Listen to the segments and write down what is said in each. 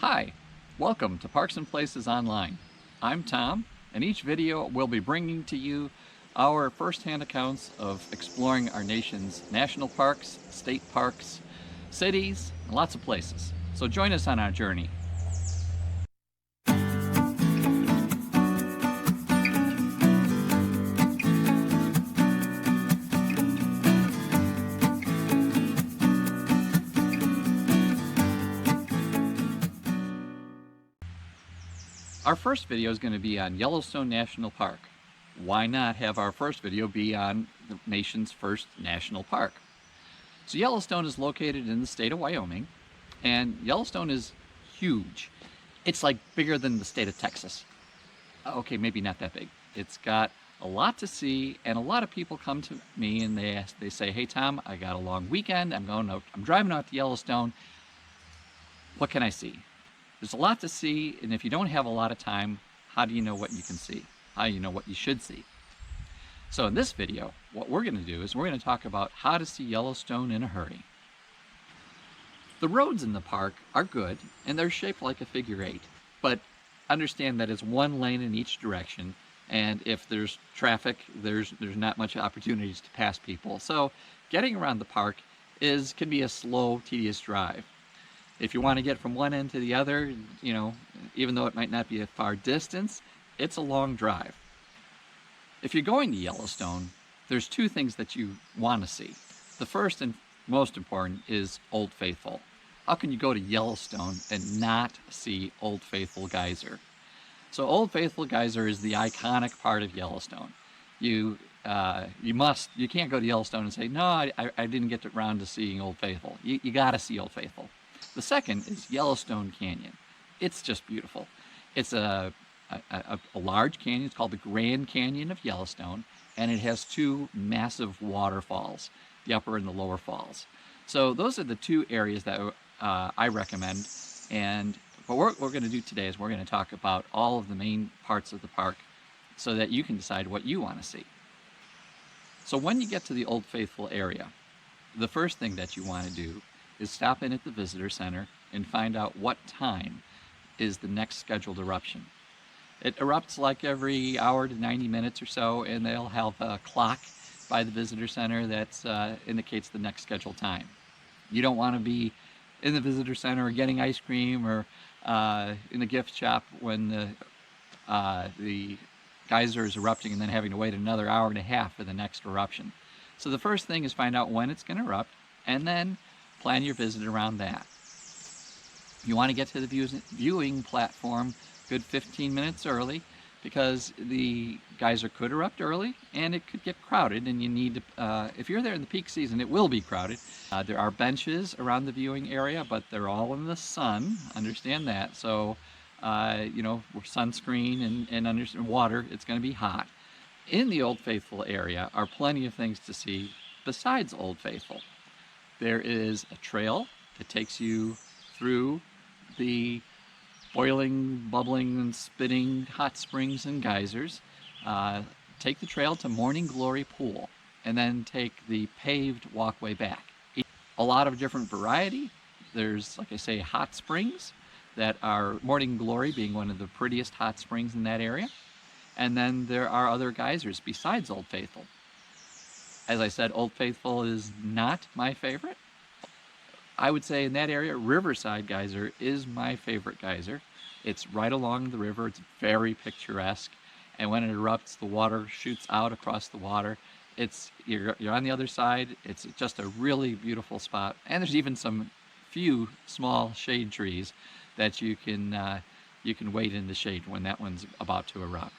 Hi, welcome to Parks and Places Online. I'm Tom, and each video will be bringing to you our first-hand accounts of exploring our nation's national parks, state parks, cities, and lots of places. So join us on our journey. Our first video is going to be on Yellowstone National Park. Why not have our first video be on the nation's first national park? So Yellowstone is located in the state of Wyoming, and Yellowstone is huge. It's like bigger than the state of Texas. Okay, maybe not that big. It's got a lot to see, and a lot of people come to me and they say, "Hey Tom, I got a long weekend. I'm driving out to Yellowstone. What can I see?" There's a lot to see, and if you don't have a lot of time, how do you know what you can see? How do you know what you should see? So in this video, what we're going to do is we're going to talk about how to see Yellowstone in a hurry. The roads in the park are good, and they're shaped like a figure 8, but understand that it's one lane in each direction, and if there's traffic, there's not much opportunities to pass people. So getting around the park can be a slow, tedious drive. If you want to get from one end to the other, even though it might not be a far distance, it's a long drive. If you're going to Yellowstone, there's two things that you want to see. The first and most important is Old Faithful. How can you go to Yellowstone and not see Old Faithful Geyser? So Old Faithful Geyser is the iconic part of Yellowstone. You can't go to Yellowstone and say, "No, I didn't get around to seeing Old Faithful." You got to see Old Faithful. The second is Yellowstone Canyon. It's just beautiful. It's a large canyon. It's called the Grand Canyon of Yellowstone, and it has two massive waterfalls, the upper and the lower falls. So those are the two areas that I recommend. And what we're going to do today is we're going to talk about all of the main parts of the park so that you can decide what you want to see. So when you get to the Old Faithful area, the first thing that you want to do is stop in at the visitor center and find out what time is the next scheduled eruption. It erupts like every hour to 90 minutes or so, and they'll have a clock by the visitor center that indicates the next scheduled time. You don't want to be in the visitor center or getting ice cream or in the gift shop when the geyser is erupting and then having to wait another hour and a half for the next eruption. So the first thing is find out when it's going to erupt, and then plan your visit around that. You want to get to the viewing platform good 15 minutes early, because the geyser could erupt early and it could get crowded, and you need to, if you're there in the peak season, it will be crowded. There are benches around the viewing area, but they're all in the sun, understand that. So, sunscreen and understand water, it's going to be hot. In the Old Faithful area are plenty of things to see besides Old Faithful. There is a trail that takes you through the boiling, bubbling, and spitting hot springs and geysers. Take the trail to Morning Glory Pool, and then take the paved walkway back. A lot of different variety. There's, like I say, hot springs that are Morning Glory being one of the prettiest hot springs in that area. And then there are other geysers besides Old Faithful. As I said, Old Faithful is not my favorite. I would say in that area, Riverside Geyser is my favorite geyser. It's right along the river. It's very picturesque. And when it erupts, the water shoots out across the water. You're on the other side. It's just a really beautiful spot. And there's even some few small shade trees that you can wait in the shade when that one's about to erupt.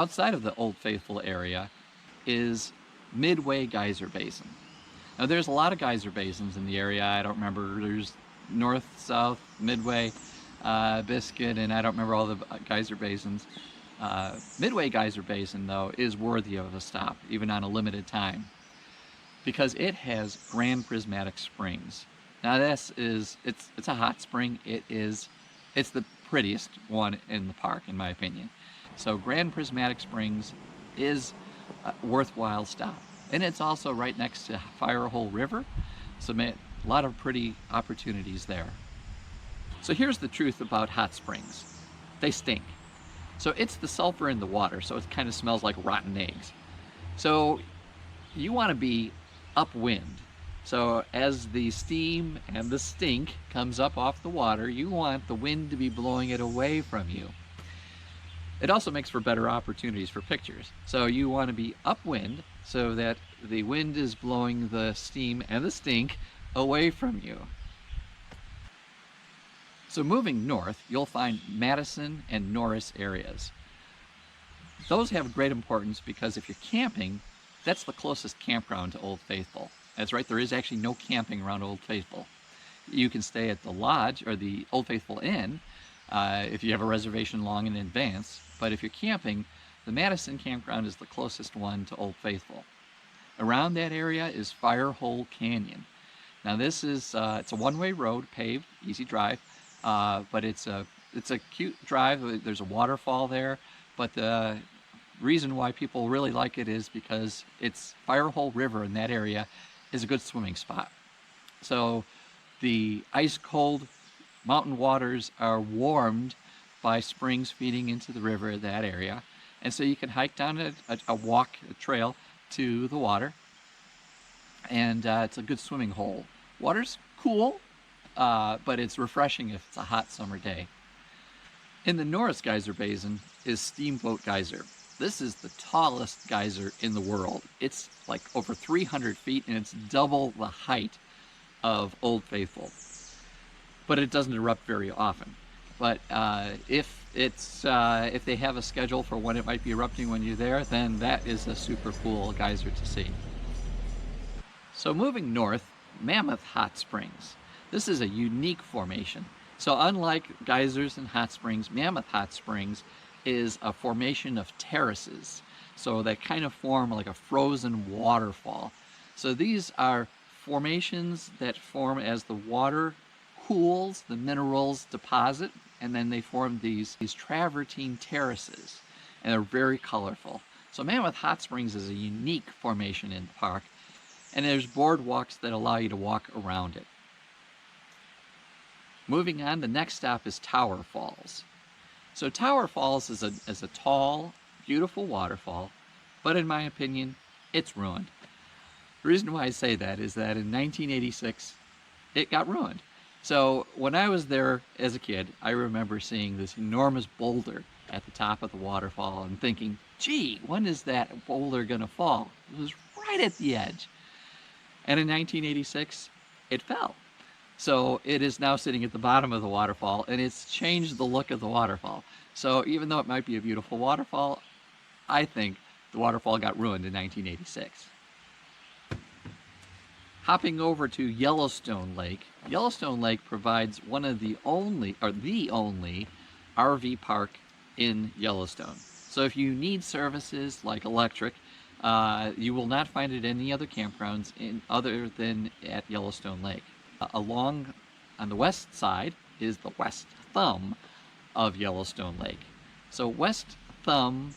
outside of the Old Faithful area is Midway Geyser Basin. Now there's a lot of geyser basins in the area. I don't remember, there's north, south, Midway, Biscuit, and I don't remember all the geyser basins. Midway Geyser Basin, though, is worthy of a stop, even on a limited time, because it has grand prismatic springs. Now it's a hot spring. It's the prettiest one in the park, in my opinion. So grand prismatic springs is a worthwhile stop. And it's also right next to Firehole River, so a lot of pretty opportunities there. So here's the truth about hot springs. They stink. So it's the sulfur in the water, so it kind of smells like rotten eggs. So you want to be upwind. So as the steam and the stink comes up off the water, you want the wind to be blowing it away from you. It also makes for better opportunities for pictures. So you want to be upwind so that the wind is blowing the steam and the stink away from you. So moving north, you'll find Madison and Norris areas. Those have great importance because if you're camping, that's the closest campground to Old Faithful. That's right, there is actually no camping around Old Faithful. You can stay at the lodge or the Old Faithful Inn if you have a reservation long in advance. But if you're camping, the Madison campground is the closest one to Old Faithful. Around that area is Firehole Canyon. Now this is it's a one-way road, paved, easy drive, but it's a cute drive. There's a waterfall there, but the reason why people really like it is because it's Firehole River in that area is a good swimming spot. So the ice-cold mountain waters are warmed by springs feeding into the river in that area. And so you can hike down a trail to the water, and it's a good swimming hole. Water's cool, but it's refreshing if it's a hot summer day. In the Norris Geyser Basin is Steamboat Geyser. This is the tallest geyser in the world. It's like over 300 feet, and it's double the height of Old Faithful. But it doesn't erupt very often. But if they have a schedule for when it might be erupting when you're there, then that is a super cool geyser to see. So moving north, Mammoth Hot Springs. This is a unique formation. So unlike geysers and hot springs, Mammoth Hot Springs is a formation of terraces. So they kind of form like a frozen waterfall. So these are formations that form as the water cools, the minerals deposit, and then they form these travertine terraces, and they're very colorful. So Mammoth Hot Springs is a unique formation in the park, and there's boardwalks that allow you to walk around it. Moving on, the next stop is Tower Falls. So Tower Falls is a tall, beautiful waterfall, but in my opinion, it's ruined. The reason why I say that is that in 1986, it got ruined. So when I was there as a kid, I remember seeing this enormous boulder at the top of the waterfall and thinking, gee, when is that boulder gonna fall? It was right at the edge. And in 1986, it fell. So it is now sitting at the bottom of the waterfall, and it's changed the look of the waterfall. So even though it might be a beautiful waterfall, I think the waterfall got ruined in 1986. Hopping over to Yellowstone Lake. Yellowstone Lake provides one of the only RV park in Yellowstone. So if you need services like electric, you will not find it at any other campgrounds other than at Yellowstone Lake. On the west side is the West Thumb of Yellowstone Lake. So West Thumb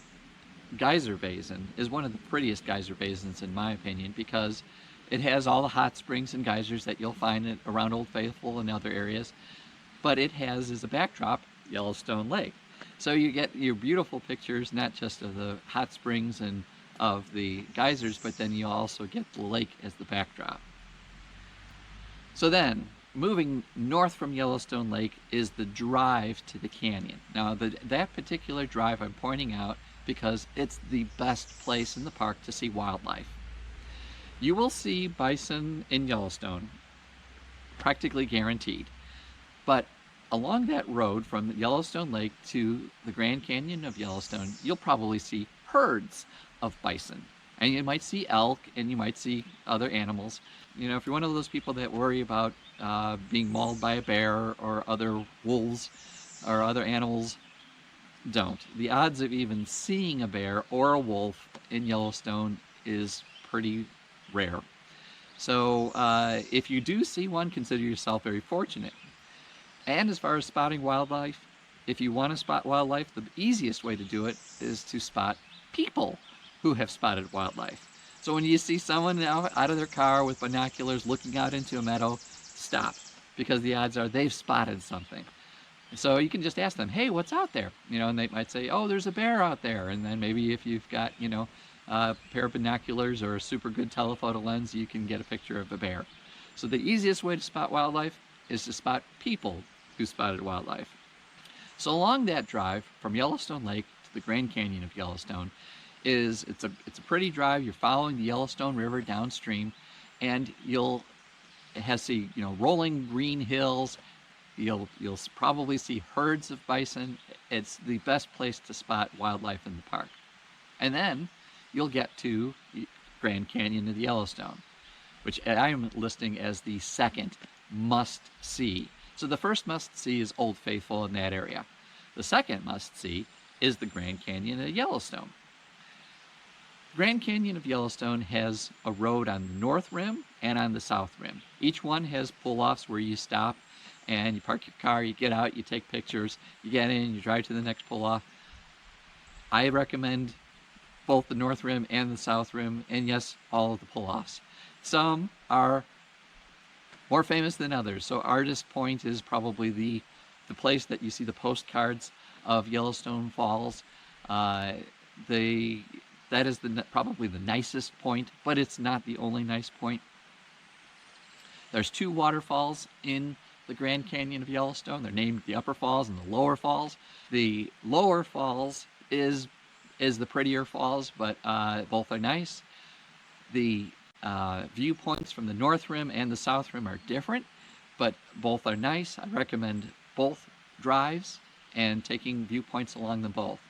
Geyser Basin is one of the prettiest geyser basins in my opinion, because it has all the hot springs and geysers that you'll find around Old Faithful and other areas, but it has as a backdrop Yellowstone Lake. So you get your beautiful pictures, not just of the hot springs and of the geysers, but then you also get the lake as the backdrop. So then, moving north from Yellowstone Lake is the drive to the canyon. Now, that particular drive I'm pointing out because it's the best place in the park to see wildlife. You will see bison in Yellowstone, practically guaranteed. But along that road from Yellowstone Lake to the Grand Canyon of Yellowstone, you'll probably see herds of bison. And you might see elk, and you might see other animals. You know, if you're one of those people that worry about being mauled by a bear or other wolves or other animals, don't. The odds of even seeing a bear or a wolf in Yellowstone is pretty rare. So if you do see one, consider yourself very fortunate. And as far as spotting wildlife, if you want to spot wildlife, the easiest way to do it is to spot people who have spotted wildlife. So when you see someone out of their car with binoculars looking out into a meadow, stop, because the odds are they've spotted something. So you can just ask them, hey, what's out there? You know, and they might say, oh, there's a bear out there. And then maybe if you've got, you know, a pair of binoculars or a super good telephoto lens, you can get a picture of a bear. So the easiest way to spot wildlife is to spot people who spotted wildlife. So along that drive from Yellowstone Lake to the Grand Canyon of Yellowstone, it's a pretty drive. You're following the Yellowstone River downstream, and it has rolling green hills. You'll probably see herds of bison. It's the best place to spot wildlife in the park. And then you'll get to Grand Canyon of the Yellowstone, which I am listing as the second must-see. So the first must-see is Old Faithful in that area. The second must-see is the Grand Canyon of Yellowstone. Grand Canyon of Yellowstone has a road on the north rim and on the south rim. Each one has pull-offs where you stop and you park your car, you get out, you take pictures, you get in, you drive to the next pull-off. I recommend both the north rim and the south rim, and yes, all of the pull-offs. Some are more famous than others. So Artist Point is probably the place that you see the postcards of Yellowstone Falls. That is probably the nicest point, but it's not the only nice point. There's two waterfalls in the Grand Canyon of Yellowstone. They're named the Upper Falls and the Lower Falls. The Lower Falls is the prettier falls, but both are nice. The viewpoints from the North Rim and the South Rim are different, but both are nice. I recommend both drives and taking viewpoints along them both.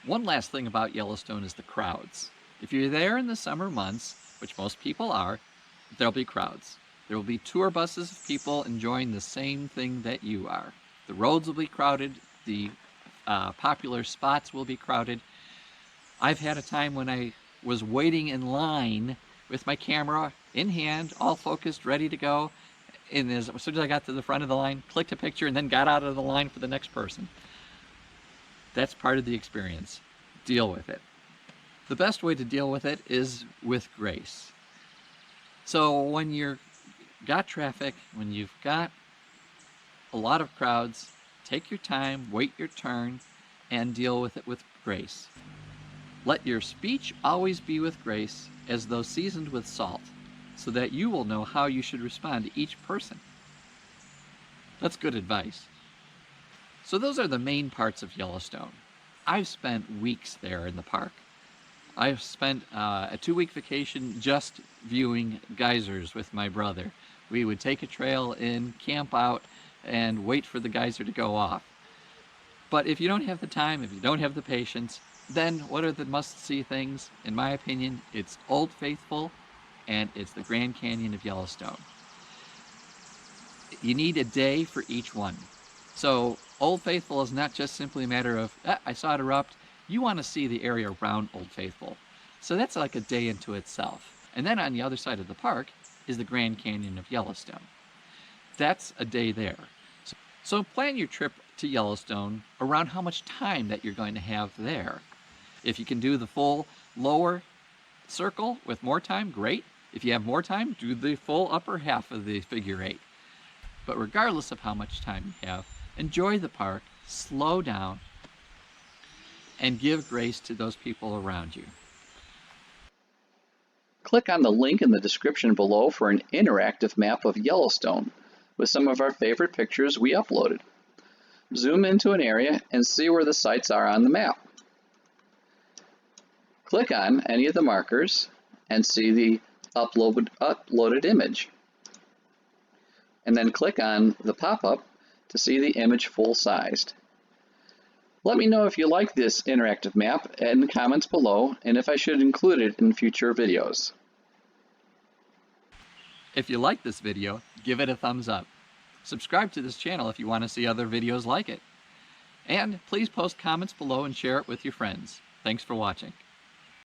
One last thing about Yellowstone is the crowds. If you're there in the summer months, which most people are, there'll be crowds. There will be tour buses of people enjoying the same thing that you are. The roads will be crowded. The popular spots will be crowded. I've had a time when I was waiting in line with my camera in hand, all focused, ready to go. And as soon as I got to the front of the line, clicked a picture and then got out of the line for the next person. That's part of the experience. Deal with it. The best way to deal with it is with grace. So when you've got traffic, when you've got a lot of crowds, take your time, wait your turn, and deal with it with grace. Let your speech always be with grace, as though seasoned with salt, so that you will know how you should respond to each person. That's good advice. So those are the main parts of Yellowstone. I've spent weeks there in the park. I've spent a 2-week vacation just viewing geysers with my brother. We would take a trail in, camp out, and wait for the geyser to go off. But if you don't have the time, if you don't have the patience, Then what are the must-see things? In my opinion, it's Old Faithful and it's the Grand Canyon of Yellowstone. You need a day for each one. So Old Faithful is not just simply a matter of, I saw it erupt. You want to see the area around Old Faithful. So that's like a day into itself. And then on the other side of the park is the Grand Canyon of Yellowstone. That's a day there. So plan your trip to Yellowstone around how much time that you're going to have there. If you can do the full lower circle with more time, great. If you have more time, do the full upper half of the figure 8. But regardless of how much time you have, enjoy the park, slow down, and give grace to those people around you. Click on the link in the description below for an interactive map of Yellowstone with some of our favorite pictures we uploaded. Zoom into an area and see where the sites are on the map. Click on any of the markers and see the uploaded image. And then click on the pop-up to see the image full-sized. Let me know if you like this interactive map in the comments below and if I should include it in future videos. If you like this video, give it a thumbs up. Subscribe to this channel if you want to see other videos like it. And please post comments below and share it with your friends. Thanks for watching.